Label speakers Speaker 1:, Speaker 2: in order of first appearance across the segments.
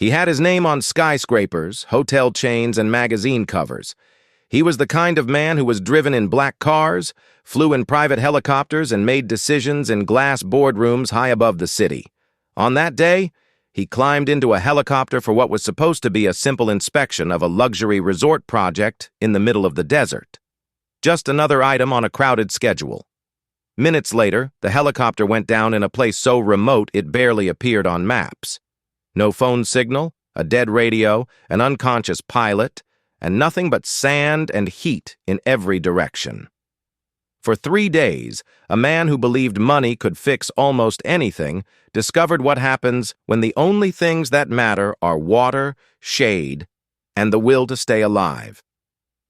Speaker 1: He had his name on skyscrapers, hotel chains, and magazine covers. He was the kind of man who was driven in black cars, flew in private helicopters, and made decisions in glass boardrooms high above the city. On that day, he climbed into a helicopter for what was supposed to be a simple inspection of a luxury resort project in the middle of the desert. Just another item on a crowded schedule. Minutes later, the helicopter went down in a place so remote it barely appeared on maps. No phone signal, a dead radio, an unconscious pilot, and nothing but sand and heat in every direction. For 3 days, a man who believed money could fix almost anything discovered what happens when the only things that matter are water, shade, and the will to stay alive.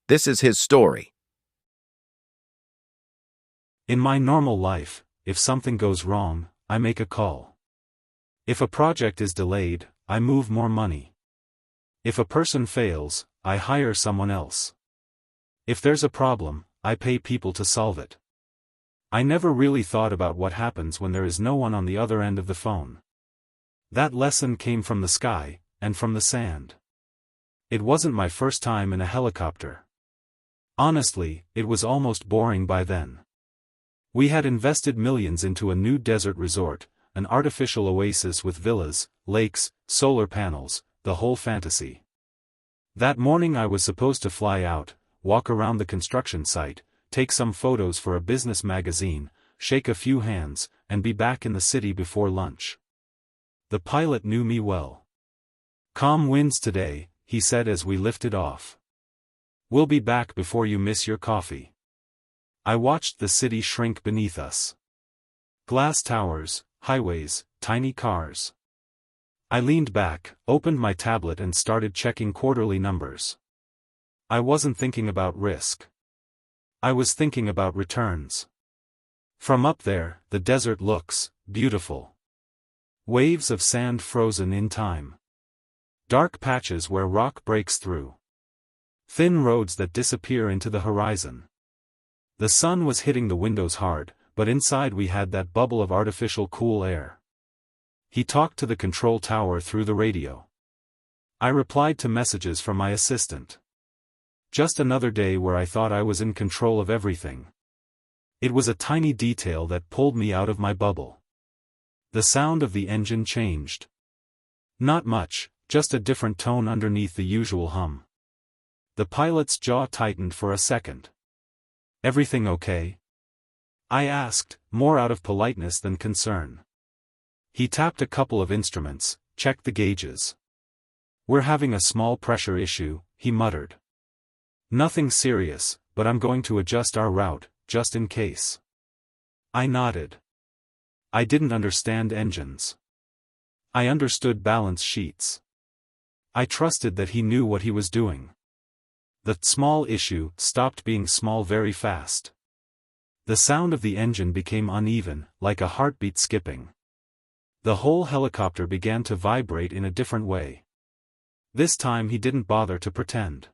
Speaker 1: This is his story.
Speaker 2: In my normal life, if something goes wrong, I make a call. If a project is delayed, I move more money. If a person fails, I hire someone else. If there's a problem, I pay people to solve it. I never really thought about what happens when there is no one on the other end of the phone. That lesson came from the sky, and from the sand. It wasn't my first time in a helicopter. Honestly, it was almost boring by then. We had invested millions into a new desert resort, an artificial oasis with villas, lakes, solar panels, the whole fantasy. That morning I was supposed to fly out, walk around the construction site, take some photos for a business magazine, shake a few hands, and be back in the city before lunch. The pilot knew me well. "Calm winds today," he said as we lifted off. "We'll be back before you miss your coffee." I watched the city shrink beneath us. Glass towers, highways, tiny cars. I leaned back, opened my tablet and started checking quarterly numbers. I wasn't thinking about risk. I was thinking about returns. From up there, the desert looks beautiful. Waves of sand frozen in time. Dark patches where rock breaks through. Thin roads that disappear into the horizon. The sun was hitting the windows hard, but inside we had that bubble of artificial cool air. He talked to the control tower through the radio. I replied to messages from my assistant. Just another day where I thought I was in control of everything. It was a tiny detail that pulled me out of my bubble. The sound of the engine changed. Not much, just a different tone underneath the usual hum. The pilot's jaw tightened for a second. "Everything okay?" I asked, more out of politeness than concern. He tapped a couple of instruments, checked the gauges. "We're having a small pressure issue," he muttered. "Nothing serious, but I'm going to adjust our route, just in case." I nodded. I didn't understand engines. I understood balance sheets. I trusted that he knew what he was doing. The small issue stopped being small very fast. The sound of the engine became uneven, like a heartbeat skipping. The whole helicopter began to vibrate in a different way. This time he didn't bother to pretend.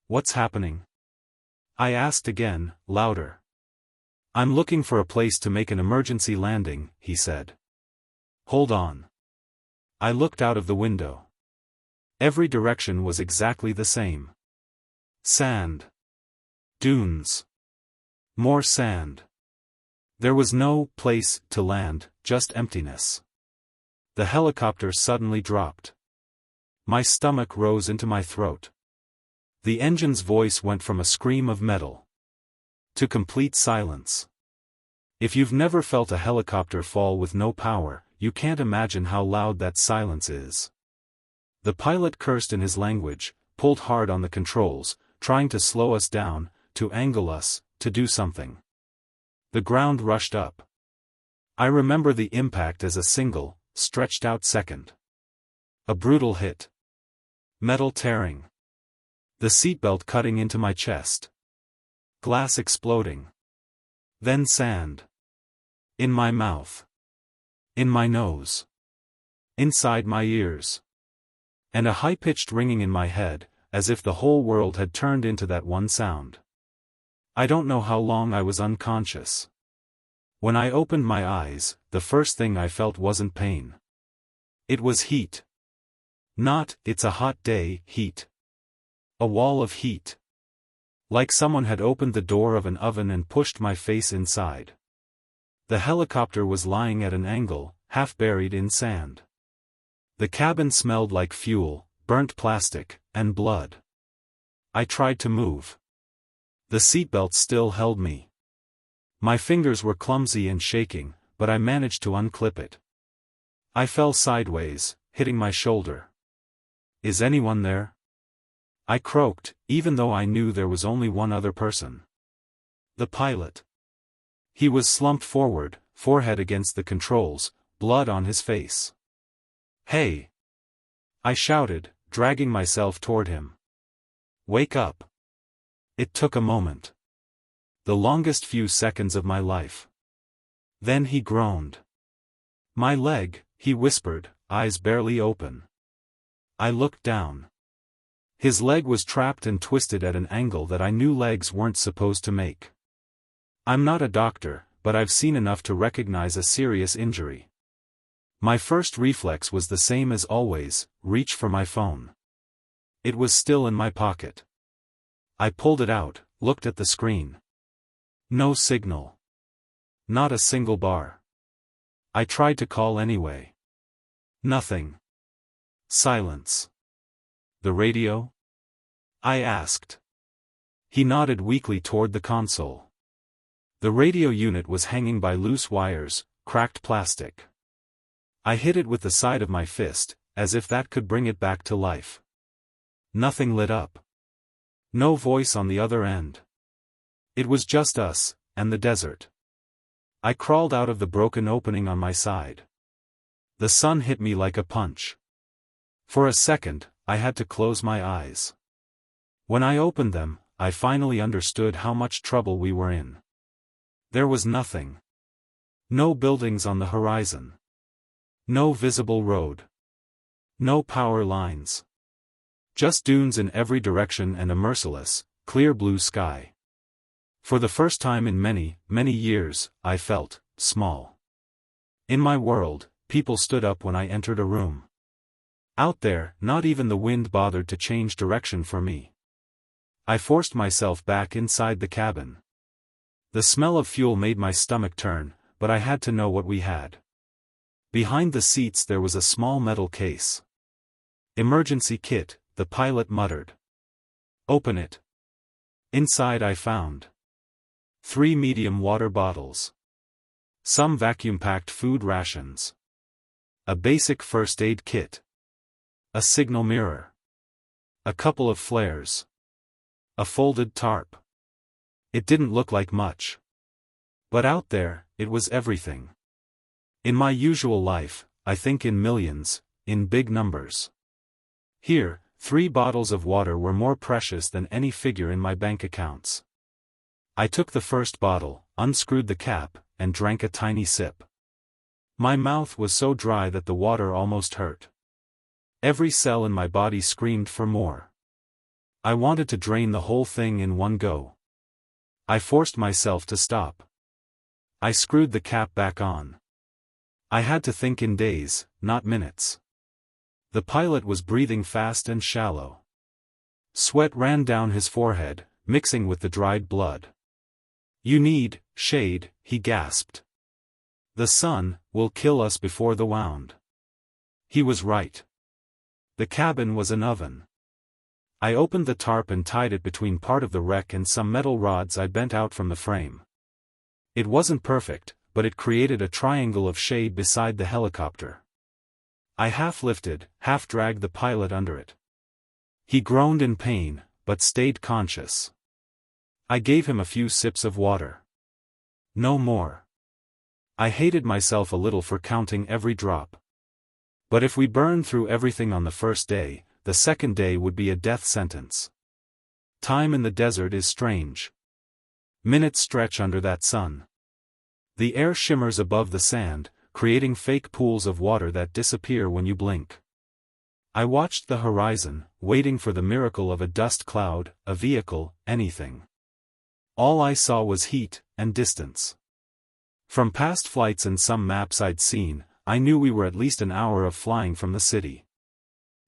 Speaker 2: "What's happening?" I asked again, louder. "I'm looking for a place to make an emergency landing," he said. "Hold on." I looked out of the window. Every direction was exactly the same. Sand. Dunes. More sand. There was no place to land, just emptiness. The helicopter suddenly dropped. My stomach rose into my throat. The engine's voice went from a scream of metal to complete silence. If you've never felt a helicopter fall with no power, you can't imagine how loud that silence is. The pilot cursed in his language, pulled hard on the controls, trying to slow us down, to angle us, to do something. The ground rushed up. I remember the impact as a single, stretched-out second. A brutal hit. Metal tearing. The seatbelt cutting into my chest. Glass exploding. Then sand. In my mouth. In my nose. Inside my ears. And a high-pitched ringing in my head, as if the whole world had turned into that one sound. I don't know how long I was unconscious. When I opened my eyes, the first thing I felt wasn't pain. It was heat. Not, it's a hot day, heat. A wall of heat. Like someone had opened the door of an oven and pushed my face inside. The helicopter was lying at an angle, half buried in sand. The cabin smelled like fuel, burnt plastic, and blood. I tried to move. The seatbelt still held me. My fingers were clumsy and shaking, but I managed to unclip it. I fell sideways, hitting my shoulder. Is anyone there? I croaked, even though I knew there was only one other person. The pilot. He was slumped forward, forehead against the controls, blood on his face. Hey! I shouted, dragging myself toward him. Wake up. It took a moment. The longest few seconds of my life. Then he groaned. My leg, he whispered, eyes barely open. I looked down. His leg was trapped and twisted at an angle that I knew legs weren't supposed to make. I'm not a doctor, but I've seen enough to recognize a serious injury. My first reflex was the same as always, reach for my phone. It was still in my pocket. I pulled it out, looked at the screen. No signal. Not a single bar. I tried to call anyway. Nothing. Silence. The radio? I asked. He nodded weakly toward the console. The radio unit was hanging by loose wires, cracked plastic. I hit it with the side of my fist, as if that could bring it back to life. Nothing lit up. No voice on the other end. It was just us, and the desert. I crawled out of the broken opening on my side. The sun hit me like a punch. For a second, I had to close my eyes. When I opened them, I finally understood how much trouble we were in. There was nothing. No buildings on the horizon. No visible road. No power lines. Just dunes in every direction and a merciless, clear blue sky. For the first time in many, many years, I felt small. In my world, people stood up when I entered a room. Out there, not even the wind bothered to change direction for me. I forced myself back inside the cabin. The smell of fuel made my stomach turn, but I had to know what we had. Behind the seats there was a small metal case. Emergency kit, the pilot muttered. Open it. Inside I found 3 medium water bottles. Some vacuum-packed food rations. A basic first aid kit. A signal mirror. A couple of flares. A folded tarp. It didn't look like much. But out there, it was everything. In my usual life, I think in millions, in big numbers. Here, 3 bottles of water were more precious than any figure in my bank accounts. I took the first bottle, unscrewed the cap, and drank a tiny sip. My mouth was so dry that the water almost hurt. Every cell in my body screamed for more. I wanted to drain the whole thing in one go. I forced myself to stop. I screwed the cap back on. I had to think in days, not minutes. The pilot was breathing fast and shallow. Sweat ran down his forehead, mixing with the dried blood. You need shade, he gasped. The sun will kill us before the wound. He was right. The cabin was an oven. I opened the tarp and tied it between part of the wreck and some metal rods I bent out from the frame. It wasn't perfect, but it created a triangle of shade beside the helicopter. I half lifted, half dragged the pilot under it. He groaned in pain, but stayed conscious. I gave him a few sips of water. No more. I hated myself a little for counting every drop. But if we burned through everything on the first day, the second day would be a death sentence. Time in the desert is strange. Minutes stretch under that sun. The air shimmers above the sand, creating fake pools of water that disappear when you blink. I watched the horizon, waiting for the miracle of a dust cloud, a vehicle, anything. All I saw was heat and distance. From past flights and some maps I'd seen, I knew we were at least an hour of flying from the city.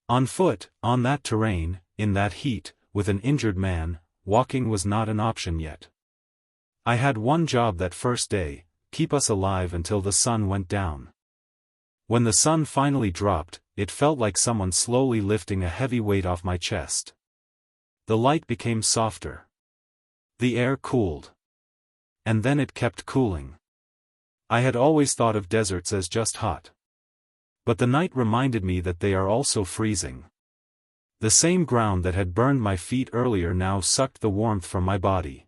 Speaker 2: On foot, on that terrain, in that heat, with an injured man, walking was not an option yet. I had one job that first day: keep us alive until the sun went down. When the sun finally dropped, it felt like someone slowly lifting a heavy weight off my chest. The light became softer. The air cooled. And then it kept cooling. I had always thought of deserts as just hot. But the night reminded me that they are also freezing. The same ground that had burned my feet earlier now sucked the warmth from my body.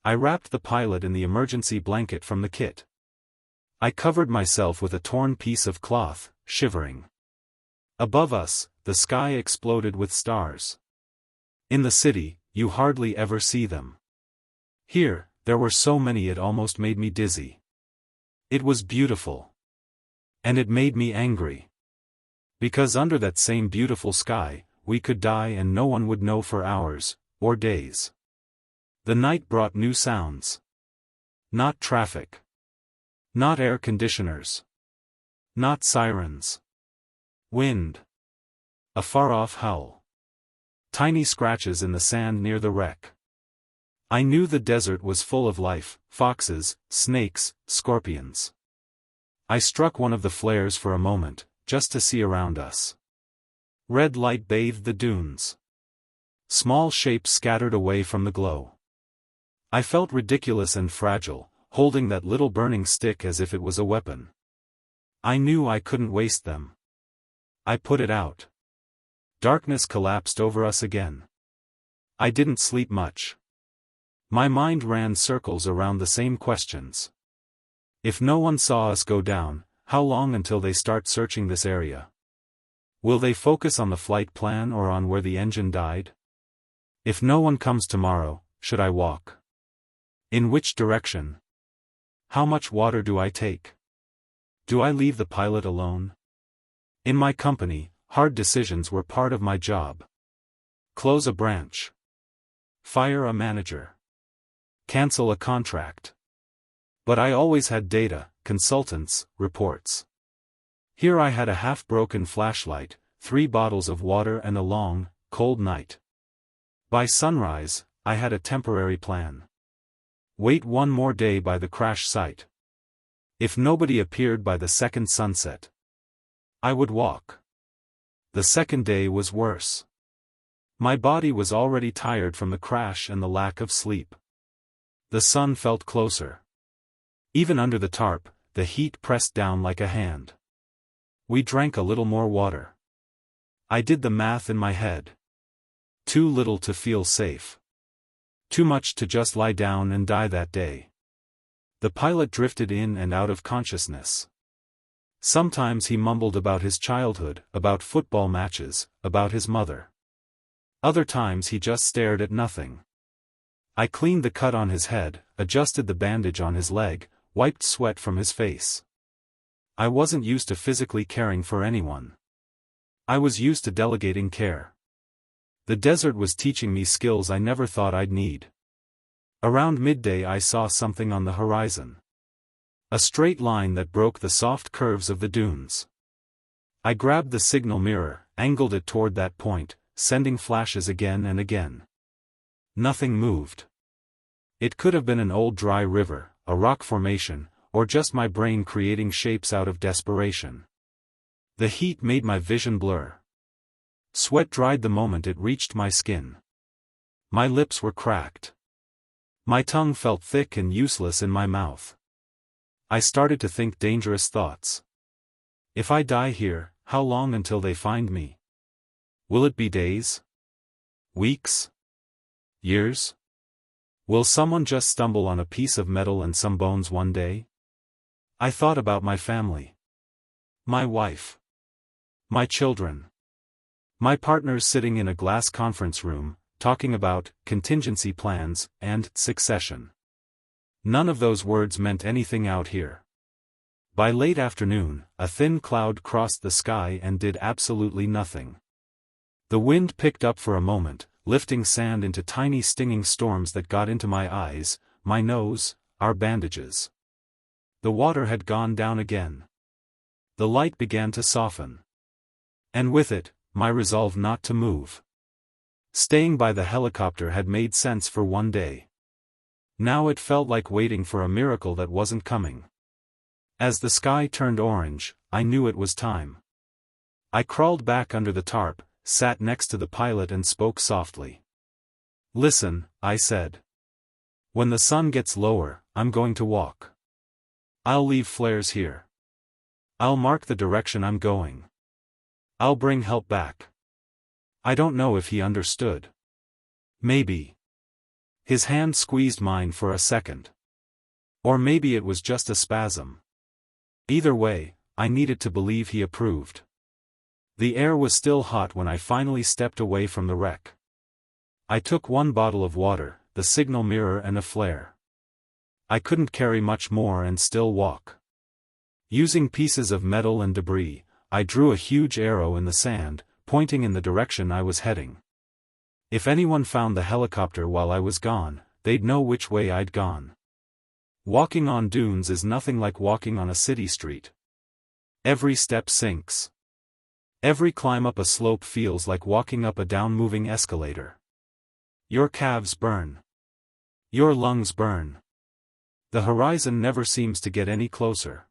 Speaker 2: I wrapped the pilot in the emergency blanket from the kit. I covered myself with a torn piece of cloth, shivering. Above us, the sky exploded with stars. In the city, you hardly ever see them. Here, there were so many it almost made me dizzy. It was beautiful. And it made me angry. Because under that same beautiful sky, we could die and no one would know for hours, or days. The night brought new sounds. Not traffic. Not air conditioners. Not sirens. Wind. A far-off howl. Tiny scratches in the sand near the wreck. I knew the desert was full of life: foxes, snakes, scorpions. I struck one of the flares for a moment, just to see around us. Red light bathed the dunes. Small shapes scattered away from the glow. I felt ridiculous and fragile, holding that little burning stick as if it was a weapon. I knew I couldn't waste them. I put it out. Darkness collapsed over us again. I didn't sleep much. My mind ran circles around the same questions. If no one saw us go down, how long until they start searching this area? Will they focus on the flight plan or on where the engine died? If no one comes tomorrow, should I walk? In which direction? How much water do I take? Do I leave the pilot alone? In my company, hard decisions were part of my job. Close a branch. Fire a manager. Cancel a contract. But I always had data, consultants, reports. Here I had a half-broken flashlight, 3 bottles of water and a long, cold night. By sunrise, I had a temporary plan. Wait one more day by the crash site. If nobody appeared by the second sunset, I would walk. The second day was worse. My body was already tired from the crash and the lack of sleep. The sun felt closer. Even under the tarp, the heat pressed down like a hand. We drank a little more water. I did the math in my head. Too little to feel safe. Too much to just lie down and die that day. The pilot drifted in and out of consciousness. Sometimes he mumbled about his childhood, about football matches, about his mother. Other times he just stared at nothing. I cleaned the cut on his head, adjusted the bandage on his leg, wiped sweat from his face. I wasn't used to physically caring for anyone. I was used to delegating care. The desert was teaching me skills I never thought I'd need. Around midday I saw something on the horizon. A straight line that broke the soft curves of the dunes. I grabbed the signal mirror, angled it toward that point, sending flashes again and again. Nothing moved. It could have been an old dry river, a rock formation, or just my brain creating shapes out of desperation. The heat made my vision blur. Sweat dried the moment it reached my skin. My lips were cracked. My tongue felt thick and useless in my mouth. I started to think dangerous thoughts. If I die here, how long until they find me? Will it be days? Weeks? Years? Will someone just stumble on a piece of metal and some bones one day? I thought about my family. My wife. My children. My partners sitting in a glass conference room, talking about contingency plans and succession. None of those words meant anything out here. By late afternoon, a thin cloud crossed the sky and did absolutely nothing. The wind picked up for a moment, lifting sand into tiny stinging storms that got into my eyes, my nose, our bandages. The water had gone down again. The light began to soften. And with it, my resolve not to move. Staying by the helicopter had made sense for one day. Now it felt like waiting for a miracle that wasn't coming. As the sky turned orange, I knew it was time. I crawled back under the tarp, sat next to the pilot and spoke softly. "Listen," I said. "When the sun gets lower, I'm going to walk. I'll leave flares here. I'll mark the direction I'm going. I'll bring help back." I don't know if he understood. Maybe. His hand squeezed mine for a second. Or maybe it was just a spasm. Either way, I needed to believe he approved. The air was still hot when I finally stepped away from the wreck. I took one bottle of water, the signal mirror and a flare. I couldn't carry much more and still walk. Using pieces of metal and debris, I drew a huge arrow in the sand, pointing in the direction I was heading. If anyone found the helicopter while I was gone, they'd know which way I'd gone. Walking on dunes is nothing like walking on a city street. Every step sinks. Every climb up a slope feels like walking up a down-moving escalator. Your calves burn. Your lungs burn. The horizon never seems to get any closer.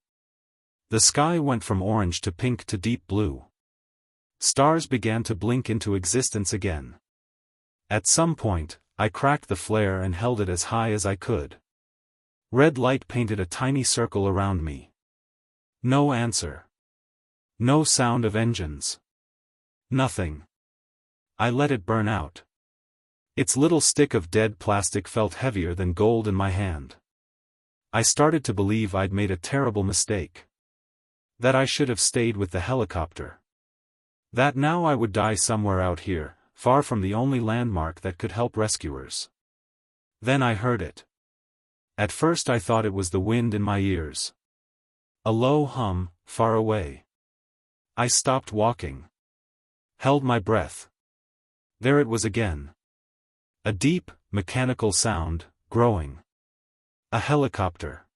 Speaker 2: The sky went from orange to pink to deep blue. Stars began to blink into existence again. At some point, I cracked the flare and held it as high as I could. Red light painted a tiny circle around me. No answer. No sound of engines. Nothing. I let it burn out. Its little stick of dead plastic felt heavier than gold in my hand. I started to believe I'd made a terrible mistake. That I should have stayed with the helicopter. That now I would die somewhere out here, far from the only landmark that could help rescuers. Then I heard it. At first I thought it was the wind in my ears. A low hum, far away. I stopped walking. Held my breath. There it was again. A deep, mechanical sound, growing. A helicopter.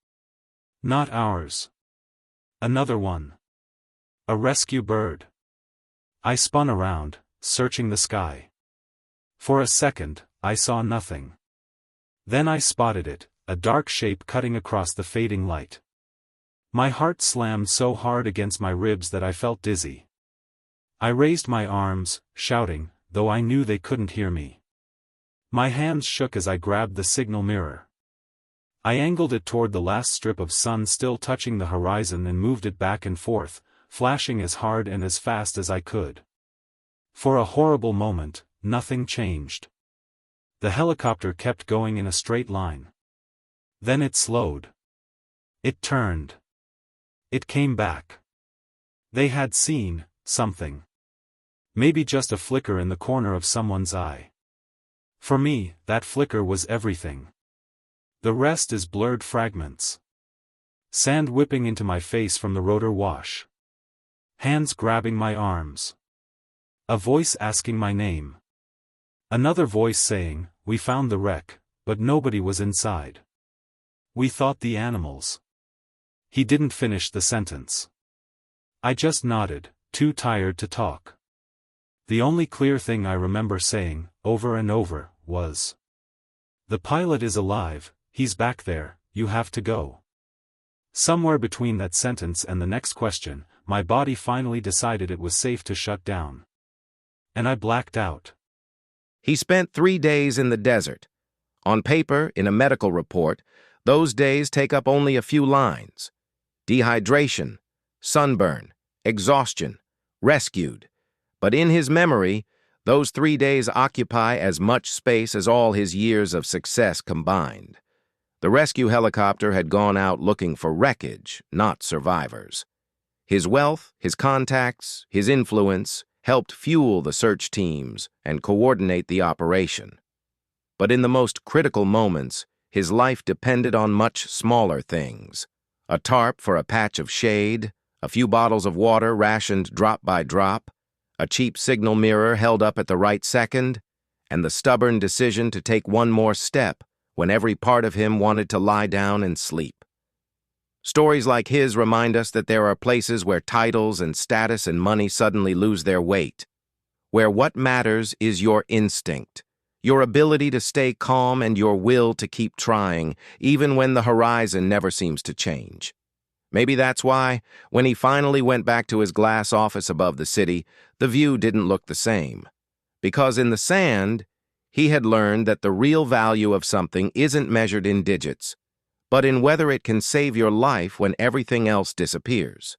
Speaker 2: Not ours. Another one. A rescue bird. I spun around, searching the sky. For a second, I saw nothing. Then I spotted it, a dark shape cutting across the fading light. My heart slammed so hard against my ribs that I felt dizzy. I raised my arms, shouting, though I knew they couldn't hear me. My hands shook as I grabbed the signal mirror. I angled it toward the last strip of sun still touching the horizon and moved it back and forth, flashing as hard and as fast as I could. For a horrible moment, nothing changed. The helicopter kept going in a straight line. Then it slowed. It turned. It came back. They had seen something. Maybe just a flicker in the corner of someone's eye. For me, that flicker was everything. The rest is blurred fragments. Sand whipping into my face from the rotor wash. Hands grabbing my arms. A voice asking my name. Another voice saying, "We found the wreck, but nobody was inside. We thought the animals." He didn't finish the sentence. I just nodded, too tired to talk. The only clear thing I remember saying, over and over, was, "The pilot is alive, he's back there, you have to go." Somewhere between that sentence and the next question, my body finally decided it was safe to shut down. And I blacked out.
Speaker 1: He spent 3 days in the desert. On paper, in a medical report, those days take up only a few lines. Dehydration, sunburn, exhaustion, rescued. But in his memory, those 3 days occupy as much space as all his years of success combined. The rescue helicopter had gone out looking for wreckage, not survivors. His wealth, his contacts, his influence helped fuel the search teams and coordinate the operation. But in the most critical moments, his life depended on much smaller things. A tarp for a patch of shade, a few bottles of water rationed drop by drop, a cheap signal mirror held up at the right second, and the stubborn decision to take one more step when every part of him wanted to lie down and sleep. Stories like his remind us that there are places where titles and status and money suddenly lose their weight. where what matters is your instinct, your ability to stay calm and your will to keep trying, even when the horizon never seems to change. Maybe that's why, when he finally went back to his glass office above the city, the view didn't look the same. Because in the sand, he had learned that the real value of something isn't measured in digits, but in whether it can save your life when everything else disappears.